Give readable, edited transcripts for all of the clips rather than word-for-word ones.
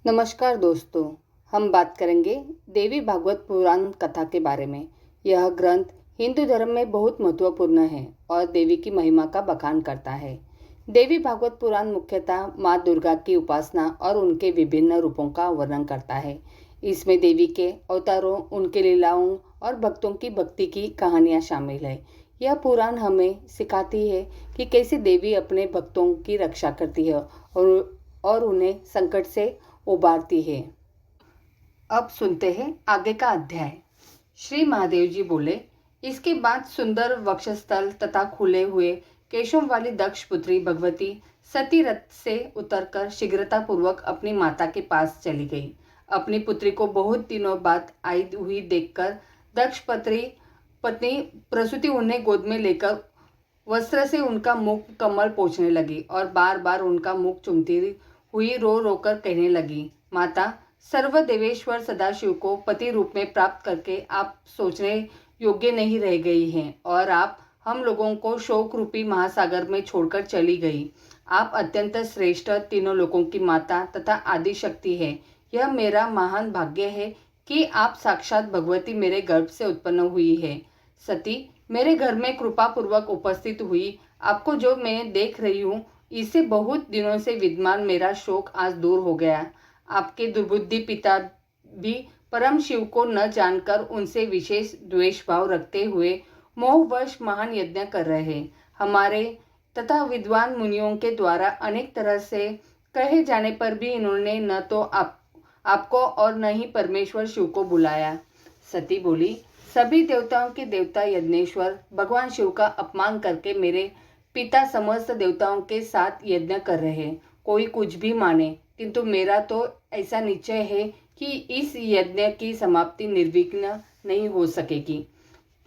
नमस्कार दोस्तों। हम बात करेंगे देवी भागवत पुराण कथा के बारे में। यह ग्रंथ हिंदू धर्म में बहुत महत्वपूर्ण है और देवी की महिमा का बखान करता है। देवी भागवत पुराण मुख्यतः माँ दुर्गा की उपासना और उनके विभिन्न रूपों का वर्णन करता है। इसमें देवी के अवतारों, उनके लीलाओं और भक्तों की भक्ति की कहानियाँ शामिल है। यह पुराण हमें सिखाती है कि कैसे देवी अपने भक्तों की रक्षा करती है और उन्हें संकट से उबारती है। अब सुनते हैं आगे का अध्याय। श्री महादेव जी बोले, इसके बाद सुंदर वक्षस्थल तथा खुले हुए केशों वाली दक्ष पुत्री भगवती सती रथ से उतरकर शीघ्रता पूर्वक अपनी माता के पास चली गई। अपनी पुत्री को बहुत दिनों बाद आई हुई देखकर दक्ष पत्नी प्रसूति उन्हें गोद में लेकर वस्त्र से उनका मुख कमल पोंछने लगी और बार बार उनका मुख चूमती हुई रो रोकर कहने लगी, माता, सर्व देवेश्वर सदाशिव को पति रूप में प्राप्त करके आप सोचने योग्य नहीं रह गई हैं और आप हम लोगों को शोक रूपी महासागर में छोड़कर चली गई। आप अत्यंत श्रेष्ठ तीनों लोगों की माता तथा आदि शक्ति है। यह मेरा महान भाग्य है कि आप साक्षात भगवती मेरे गर्भ से उत्पन्न हुई है। सती, मेरे घर में कृपा पूर्वक उपस्थित हुई आपको जो मैं देख रही हूँ, इससे बहुत दिनों से विद्यमान मेरा शोक आज दूर हो गया। आपके दुर्बुद्धि पिता भी परम शिव को न जानकर उनसे विशेष द्वेष भाव रखते हुए मोहवश महान यज्ञ कर रहे हैं। हमारे तथा विद्वान मुनियों के द्वारा अनेक तरह से कहे जाने पर भी इन्होंने न तो आपको और न ही परमेश्वर शिव को बुलाया। सती बोली, सभी देवताओं के देवता यज्ञेश्वर भगवान शिव का अपमान करके मेरे पिता समस्त देवताओं के साथ यज्ञ कर रहे हैं। कोई कुछ भी माने, किंतु मेरा तो ऐसा निश्चय है कि इस यज्ञ की समाप्ति निर्विघ्न नहीं हो सकेगी।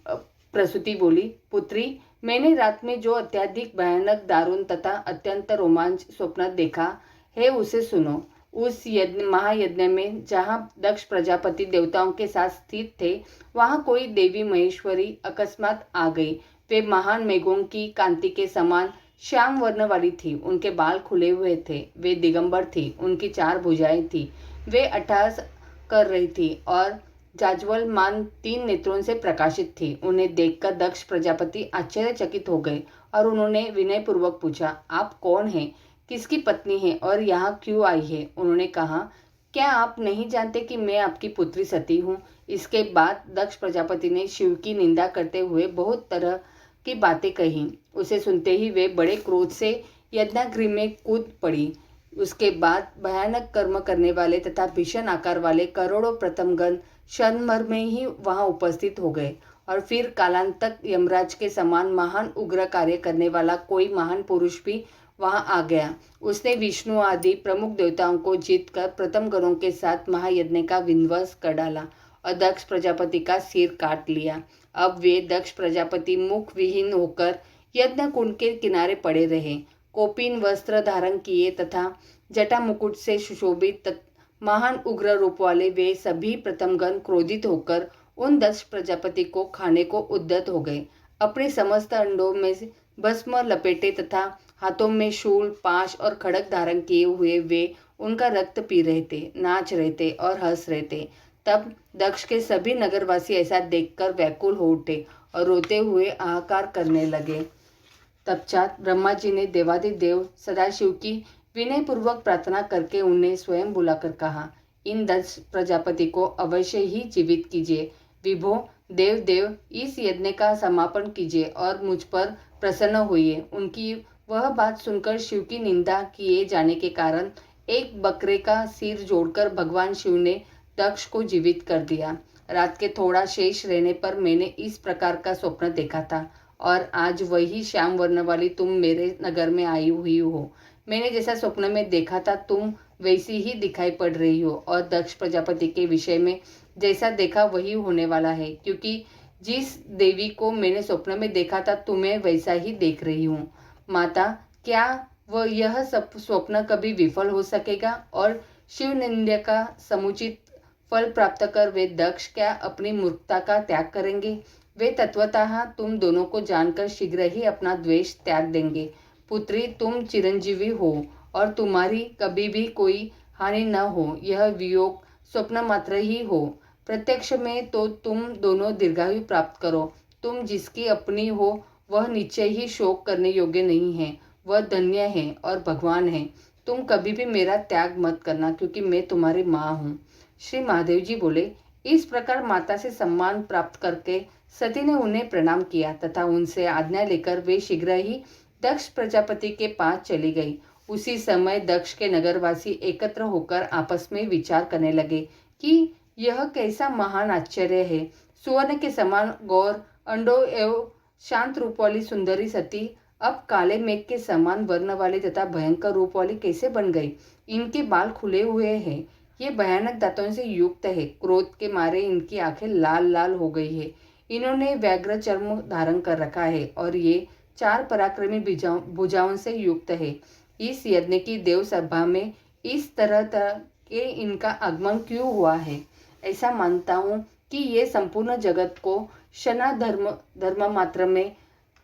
प्रसूति बोली, पुत्री, मैंने रात में जो अत्यधिक भयानक, दारुण तथा अत्यंत रोमांच स्वप्न देखा है उसे सुनो। उस महायज्ञ में जहाँ दक्ष प्रजापति देवताओं के साथ स्थित थे, वहाँ कोई देवी महेश्वरी अकस्मात आ गई। वे महान मेघों की कांति के समान श्याम वर्ण वाली थी। उनके बाल खुले हुए थे। वे दिगंबर थी। उनकी 4 भुजाएं थी। वे अट्टहास कर रही थी और जाज्वल्यमान 3 नेत्रों से प्रकाशित थी। उन्हें देखकर दक्ष प्रजापति आश्चर्यचकित हो गए और उन्होंने विनयपूर्वक पूछा, आप कौन हैं, किसकी पत्नी है और यहाँ क्यों आई है? उन्होंने कहा, क्या आप नहीं जानते कि मैं आपकी पुत्री सती हूँ? इसके बाद दक्ष प्रजापति ने शिव की निंदा करते हुए बहुत तरह की बातें कही। उसे सुनते ही वे बड़े क्रोध से यज्ञगृह में कूद पड़ी। उसके बाद भयानक कर्म करने वाले तथा भीषण आकार वाले करोड़ों प्रथमगण क्षण भर में ही वहां उपस्थित हो गए और फिर कालांतक यमराज के समान महान उग्र कार्य करने वाला कोई महान पुरुष भी वहां आ गया। उसने विष्णु आदि प्रमुख देवताओं को जीतकर प्रथम गणों के साथ महायज्ञ का विध्वंस कर डाला और दक्ष प्रजापति का सिर काट लिया। अब वे दक्ष प्रजापति मुख विहीन होकर यज्ञ कुंड के किनारे पड़े रहे। कोपिन वस्त्र धारण किए तथा जटा मुकुट से सुशोभित महान उग्र रूप वाले वे सभी प्रथमगण क्रोधित होकर उन दक्ष प्रजापति को खाने को उद्यत हो गए। अपने समस्त अंडों में भस्म लपेटे तथा हाथों में शूल, पाश और खड़ग धारण किए हुए वे उनका रक्त पी रहे थे, नाच रहे थे और हंस रहे थे। तब दक्ष के सभी नगरवासी ऐसा देखकर व्याकुल हो उठे और रोते हुए हाहाकार करने लगे। तत्पश्चात ब्रह्मा जी ने देवादिदेव सदाशिव की विनयपूर्वक प्रार्थना करके उन्हें स्वयं बुलाकर कहा, इन दक्ष प्रजापति को अवश्य ही जीवित कीजिए। विभो, देव देव, इस यज्ञ का समापन कीजिए और मुझ पर प्रसन्न होइए। उनकी वह बात सुनकर शिव की निंदा किए जाने के कारण एक बकरे का सिर जोड़कर भगवान शिव ने दक्ष को जीवित कर दिया। रात के थोड़ा शेष रहने पर मैंने इस प्रकार का स्वप्न देखा था और आज वही श्याम वर्ण वाली तुम मेरे नगर में आई हुई हो। मैंने जैसा स्वप्न में देखा था तुम वैसी ही दिखाई पड़ रही हो और दक्ष प्रजापति के विषय में जैसा देखा वही होने वाला है, क्योंकि जिस देवी को मैंने स्वप्न में देखा था तुम्हें वैसा ही देख रही हूँ। माता, क्या वह यह सब स्वप्न कभी विफल हो सकेगा और शिव निंदा का समुचित फल प्राप्त कर वे दक्ष क्या अपनी मूर्खता का त्याग करेंगे? वे तत्वतः तुम दोनों को जानकर शीघ्र ही अपना द्वेष त्याग देंगे। पुत्री, तुम चिरंजीवी हो और तुम्हारी कभी भी कोई हानि न हो, यह वियोग स्वप्न मात्र ही हो। प्रत्यक्ष में तो तुम दोनों दीर्घायु प्राप्त करो। तुम जिसकी अपनी हो वह निश्चय ही शोक करने योग्य नहीं है, वह धन्य है और भगवान है। तुम कभी भी मेरा त्याग मत करना, क्योंकि मैं तुम्हारी माँ हूँ। श्री महादेव जी बोले। इस प्रकार माता से सम्मान प्राप्त करके सती ने उन्हें प्रणाम किया तथा उनसे आज्ञा लेकर वे शीघ्र ही दक्ष प्रजापति के पास चली गई। उसी समय दक्ष के नगरवासी एकत्र होकर आपस में विचार करने लगे कि यह कैसा महान आश्चर्य है। सुवर्ण के समान गौर अंडों एवं शांत रूप वाली सुंदरी सती अब काले मेघ के समान वर्ण वाली तथा भयंकर रूप वाली कैसे बन गई। इनके बाल खुले हुए हैं, ये भयानक दांतों से युक्त है। क्रोध के मारे इनकी आंखें लाल लाल हो गई है। इन्होंने व्याघ्र चर्म धारण कर रखा है और ये 4 पराक्रमी भुजाओं से युक्त है। इस यज्ञ की देव सभा में इस तरह के इनका आगमन क्यों हुआ है। ऐसा मानता हूँ कि ये संपूर्ण जगत को क्षणा धर्म मात्र में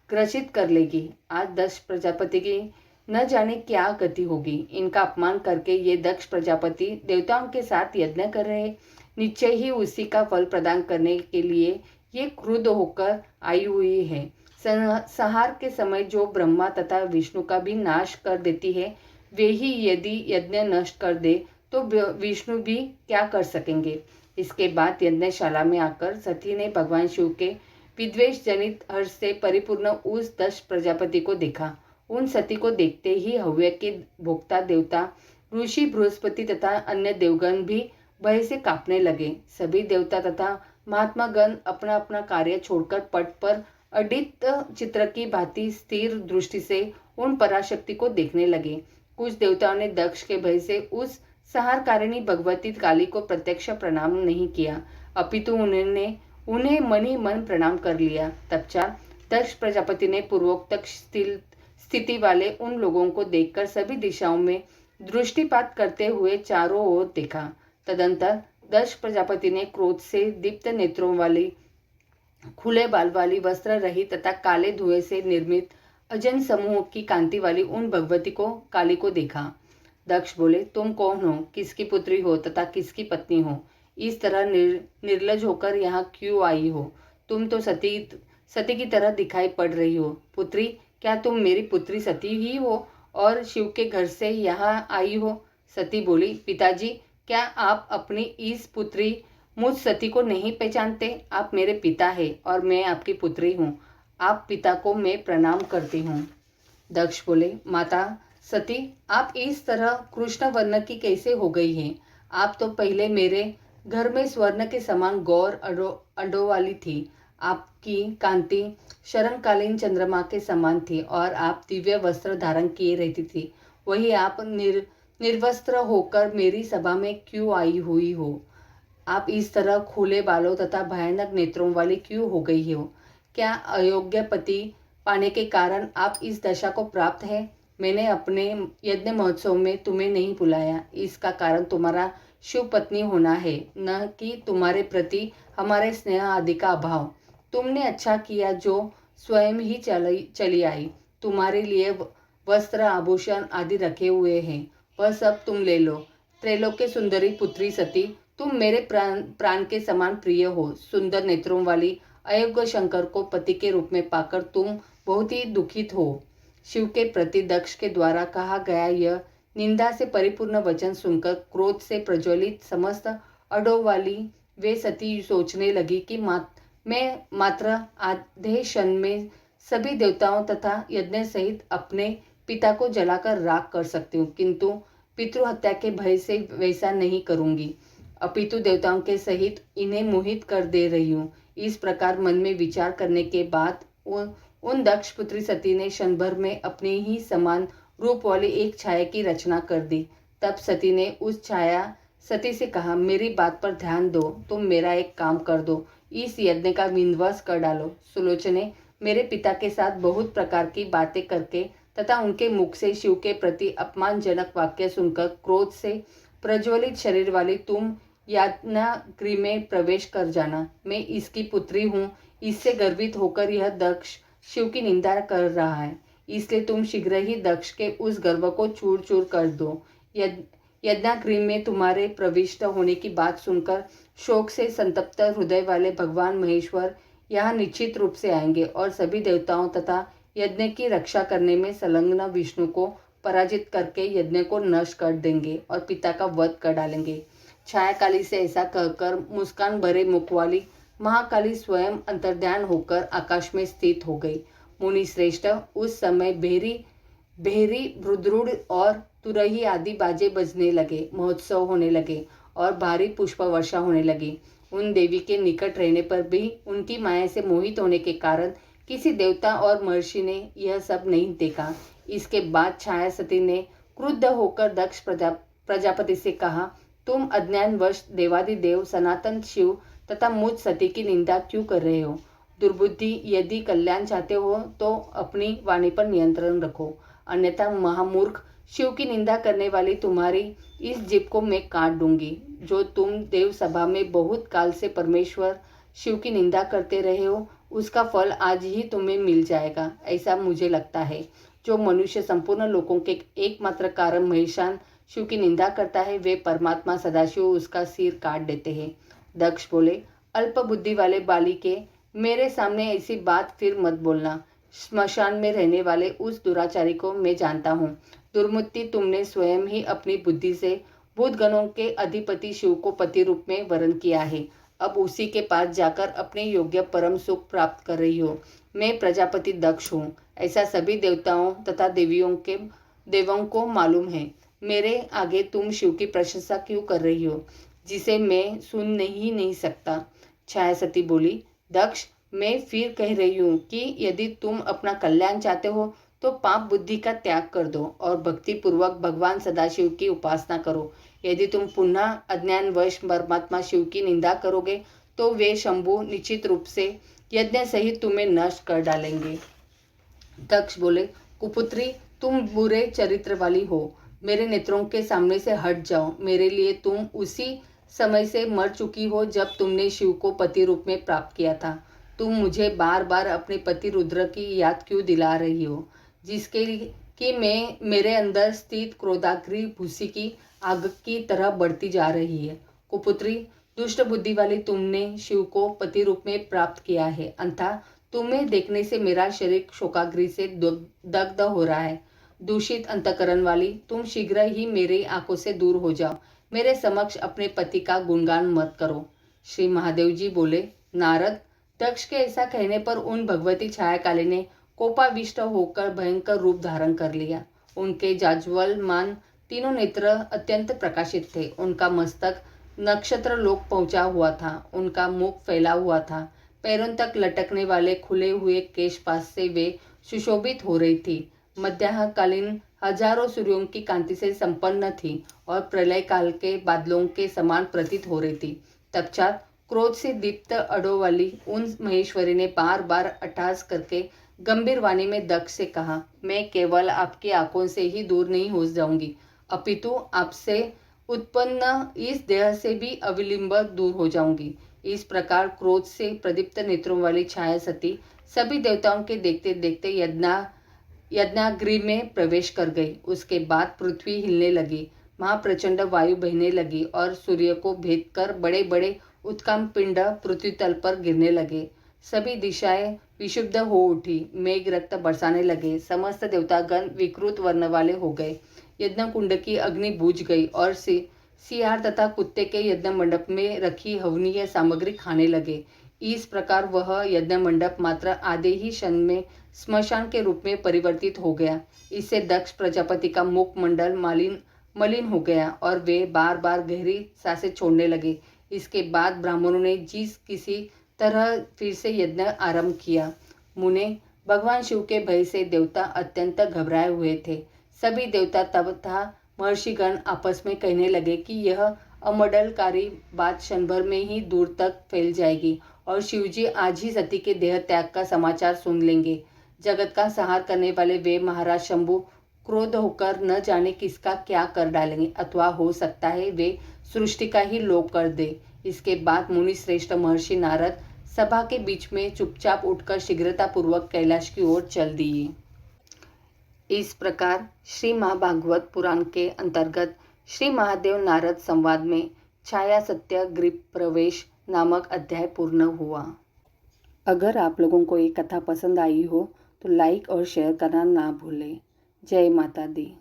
ग्रसित कर लेगी। आज दक्ष प्रजापति की न जाने क्या गति होगी। इनका अपमान करके ये दक्ष प्रजापति देवताओं के साथ यज्ञ कर रहे, निश्चय ही उसी का फल प्रदान करने के लिए ये क्रुद्ध होकर आई हुई है। संहार के समय जो ब्रह्मा तथा विष्णु का भी नाश कर देती है, वे ही यदि यज्ञ नष्ट कर दे तो विष्णु भी क्या कर सकेंगे। इसके बाद यज्ञशाला में आकर सती ने भगवान शिव के विद्वेष जनित हर्ष से परिपूर्ण उस दक्ष प्रजापति को देखा। उन सती को देखते ही हव्य के भोक्ता देवता ऋषि बृहस्पति तथा अन्य देवगण भी भय से कांपने लगे। सभी देवता तथा महात्मा गण अपना अपना कार्य छोड़कर पट पर अडित चित्र की भांति स्थिर दृष्टि से उन पराशक्ति को देखने लगे। कुछ देवताओं ने दक्ष के भय से उस संहारकारिणी भगवती काली को प्रत्यक्ष प्रणाम नहीं किया, अपितु उन्हें मन ही मन प्रणाम कर लिया। तत्पश्चात दक्ष प्रजापति ने पूर्वोक्त स्थिति वाले उन लोगों को देखकर सभी दिशाओं में दृष्टिपात करते हुए चारों ओर देखा। तदंतर दक्ष प्रजापति ने क्रोध से दीप्त नेत्रों वाली, खुले बाल वाली, वस्त्र रहित तथा काले धुएं से निर्मित अजन समूह की कांति वाली उन भगवती को काली को देखा। दक्ष बोले, तुम कौन हो, किसकी पुत्री हो तथा किसकी पत्नी हो? इस तरह निर्लज होकर यहाँ क्यों आई हो? तुम तो सती की तरह दिखाई पड़ रही हो। पुत्री, क्या तुम मेरी पुत्री सती ही हो और शिव के घर से यहाँ आई हो? सती बोली, पिताजी, क्या आप अपनी इस पुत्री मुझ सती को नहीं पहचानते? आप मेरे पिता हैं और मैं आपकी पुत्री हूँ। आप पिता को मैं प्रणाम करती हूँ। दक्ष बोले, माता सती, आप इस तरह कृष्ण वर्ण की कैसे हो गई हैं? आप तो पहले मेरे घर में स्वर्ण के समान गौर अंडों वाली थी। आपकी कांति शरणकालीन चंद्रमा के समान थी और आप दिव्य वस्त्र धारण किए रहती थी। वही आप निर्वस्त्र होकर मेरी सभा में क्यों आई हुई हो? आप इस तरह खुले बालों तथा भयानक नेत्रों वाली क्यों हो गई हो? क्या अयोग्य पति पाने के कारण आप इस दशा को प्राप्त है? मैंने अपने यज्ञ महोत्सव में तुम्हें नहीं बुलाया, इसका कारण तुम्हारा शिव पत्नी होना है, न कि तुम्हारे प्रति हमारे स्नेह आदि का अभाव। तुमने अच्छा किया जो स्वयं ही चली आई। तुम्हारे लिए वस्त्र आभूषण आदि रखे हुए हैं, वह सब तुम ले लो। त्रैलोक्य सुंदरी पुत्री सती, तुम मेरे प्राण के समान प्रिय हो। सुंदर नेत्रों वाली अयोग्य शंकर को पति के रूप में पाकर तुम बहुत ही दुखित हो। शिव के प्रति दक्ष के द्वारा कहा गया यह निंदा से परिपूर्ण वचन सुनकर क्रोध से प्रज्वलित समस्त अडों वाली वे सती सोचने लगी कि मैं मात्र आधे क्षण में सभी देवताओं तथा यज्ञ सहित अपने पिता को जलाकर राख कर सकती हूँ, किंतु पितृहत्या के भय से वैसा नहीं करूँगी, अपितु देवताओं के सहित इन्हें मोहित कर दे रही हूँ। इस प्रकार मन में विचार करने के बाद उन दक्ष पुत्री सती ने क्षण भर में अपने ही समान रूप वाली एक छाया की रचना कर दी। तब सती ने उस छाया सती से कहा, मेरी बात पर ध्यान दो, तुम मेरा एक काम कर दो, इस यज्ञ का विध्वंस कर डालो। सुलोचने, मेरे पिता के साथ बहुत प्रकार की बातें करके तथा उनके मुख से शिव के प्रति अपमानजनक वाक्य सुनकर क्रोध से प्रज्वलित शरीर वाली तुम यातना गृह में प्रवेश कर जाना। मैं इसकी पुत्री हूँ, इससे गर्वित होकर यह दक्ष शिव की निंदा कर रहा है, इसलिए तुम शीघ्र ही दक्ष के उस गर्व को चूर चूर कर दो। यज्ञगृह में तुम्हारे प्रविष्ट होने की बात सुनकर शोक से संतप्त हृदय वाले भगवान महेश्वर यहाँ निश्चित रूप से आएंगे और सभी देवताओं तथा यज्ञ की रक्षा करने में संलग्न विष्णु को पराजित करके यज्ञ को नष्ट कर देंगे और पिता का वध कर डालेंगे। छायाकाली से ऐसा कहकर मुस्कान भरे मुख वाली महाकाली स्वयं अंतर्ध्यान होकर आकाश में स्थित हो गई। मुनि श्रेष्ठ, उस समय भेरी रुद्रुड़ और तुरही आदि बाजे बजने लगे, महोत्सव होने लगे और भारी पुष्प वर्षा होने लगी। उन देवी के निकट रहने पर भी उनकी माया से मोहित होने के कारण किसी देवता और महर्षि ने यह सब नहीं देखा। इसके बाद छाया सती ने क्रुद्ध होकर दक्ष प्रजापति से कहा, तुम अज्ञानवश देवादिदेव सनातन शिव तथा मुझ सती की निंदा क्यों कर रहे हो? दुर्बुद्धि, यदि कल्याण चाहते हो तो अपनी वाणी पर नियंत्रण रखो, अन्यथा महामूर्ख, शिव की निंदा करने वाली तुम्हारी इस जीभ को मैं काट दूंगी। जो तुम देव सभा में बहुत काल से परमेश्वर शिव की निंदा करते रहे हो, उसका फल आज ही तुम्हें मिल जाएगा, ऐसा मुझे लगता है। जो मनुष्य संपूर्ण लोकों के एकमात्र कारण महेशान शिव की निंदा करता है, वे परमात्मा सदाशिव उसका सिर काट देते हैं। दक्ष बोले, अल्प बुद्धि वाले बालिके, मेरे सामने ऐसी बात फिर मत बोलना। श्मशान में रहने वाले उस दुराचारी को मैं जानता हूँ। दुर्मति, तुमने स्वयं ही अपनी बुद्धि से भूतगणों के अधिपति शिव को पति रूप में वरण किया है। अब उसी के पास जाकर अपने योग्य परम सुख प्राप्त कर रही हो। मैं प्रजापति दक्ष हूँ, ऐसा सभी देवताओं तथा देवों को मालूम है। मेरे आगे तुम शिव की प्रशंसा क्यों कर रही हो, जिसे मैं सुन नहीं सकता? छाया सती बोली, दक्ष, मैं फिर कह रही हूँ कि यदि तुम अपना कल्याण चाहते हो तो पाप बुद्धि का त्याग कर दो और भक्ति पूर्वक भगवान सदाशिव की उपासना करो। यदि तुम पुनः अज्ञानवश परमात्मा शिव की निंदा करोगे तो वे शंभु निश्चित रूप से यज्ञ सहित तुम्हें नष्ट कर डालेंगे। दक्ष बोले, कुपुत्री, तुम बुरे चरित्र वाली हो, मेरे नेत्रों के सामने से हट जाओ। मेरे लिए तुम उसी समय से मर चुकी हो जब तुमने शिव को पति रूप में प्राप्त किया था। तुम मुझे बार बार अपने पति रुद्र की याद क्यों दिला रही हो, जिसके कि मैं मेरे अंदर स्थित क्रोधाग्नि भूसी की आग की तरह बढ़ती जा रही है। कुपुत्री, दुष्ट बुद्धि वाली, तुमने शिव को पति रूप में प्राप्त किया है, अन्यथा तुम्हें देखने से मेरा शरीर शोकाग्नि से दग्ध हो रहा है। दूषित अंतकरण वाली, तुम शीघ्र ही मेरी आंखों से दूर हो जाओ। मेरे समक्ष अपने पति का गुणगान मत करो। श्री महादेव जी बोले, नारद, दक्ष के ऐसा कहने पर उन भगवती छायाकाली ने कोपाविष्ट होकर भयंकर रूप धारण कर लिया। उनके जाज्वल्यमान तीनों नेत्र अत्यंत प्रकाशित थे। उनका मस्तक नक्षत्र लोक पहुंचा हुआ था। उनका मुख फैला हुआ था। पैरों तक लटकने वाले खुले हुए केशपाश से वे सुशोभित हो रही थी। मध्याह्नकालीन हजारों सूर्यों की कांति से संपन्न थी और प्रलय काल के बादलों के समान प्रतीत हो रही थी। तत्पश्चात क्रोध से दीप्त अडों वाली उन महेश्वरी ने बार बार अट्टहास करके गंभीर वाणी में दक्ष से कहा, मैं केवल आपकी आंखों से ही दूर नहीं हो जाऊंगी, अपितु आपसे उत्पन्न इस देह से भी अविलंब दूर हो जाऊंगी। इस प्रकार क्रोध से प्रदीप्त नेत्रों वाली छाया सती सभी देवताओं के देखते देखते यज्ञगृह में प्रवेश कर गई। उसके बाद पृथ्वी हिलने लगी, महाप्रचंड वायु बहने लगी और सूर्य को भेद कर बड़े बड़े उत्काम पिंड पृथ्वी तल पर गिरने लगे। सभी दिशाएं विशुद्ध हो उठी, मेघ रक्त बरसाने लगे। समस्त देवतागण विकृत वर्ण वाले हो गए। यज्ञ कुंड की अग्नि बुझ गई और सियार तथा कुत्ते के यज्ञ मंडप में रखी हवनीय सामग्री खाने लगे। इस प्रकार वह यज्ञ मंडप मात्र आधे ही क्षण में स्मशान के रूप में परिवर्तित हो गया। इससे दक्ष प्रजापति का मुखमंडल मलिन हो गया और वे बार बार गहरी सांसें छोड़ने लगे। इसके बाद ब्राह्मणों ने जिस किसी तरह फिर से यज्ञ आरंभ किया। मुने, भगवान शिव के भय से देवता अत्यंत घबराए हुए थे। सभी देवता तथा महर्षिगण आपस में कहने लगे कि यह अमंडलकारी बात क्षण भर में ही दूर तक फैल जाएगी और शिवजी आज ही सती के देह त्याग का समाचार सुन लेंगे। जगत का संहार करने वाले वे महाराज शंभु क्रोध होकर न जाने किसका क्या कर डालेंगे, अथवा हो सकता है वे सृष्टि का ही लोप कर दे। इसके बाद मुनि श्रेष्ठ महर्षि नारद सभा के बीच में चुपचाप उठकर शीघ्रतापूर्वक कैलाश की ओर चल दिए। इस प्रकार श्री महाभागवत पुराण के अंतर्गत श्री महादेव नारद संवाद में छाया सत्य गृह प्रवेश नामक अध्याय पूर्ण हुआ। अगर आप लोगों को ये कथा पसंद आई हो तो लाइक और शेयर करना ना भूलें। जय माता दी।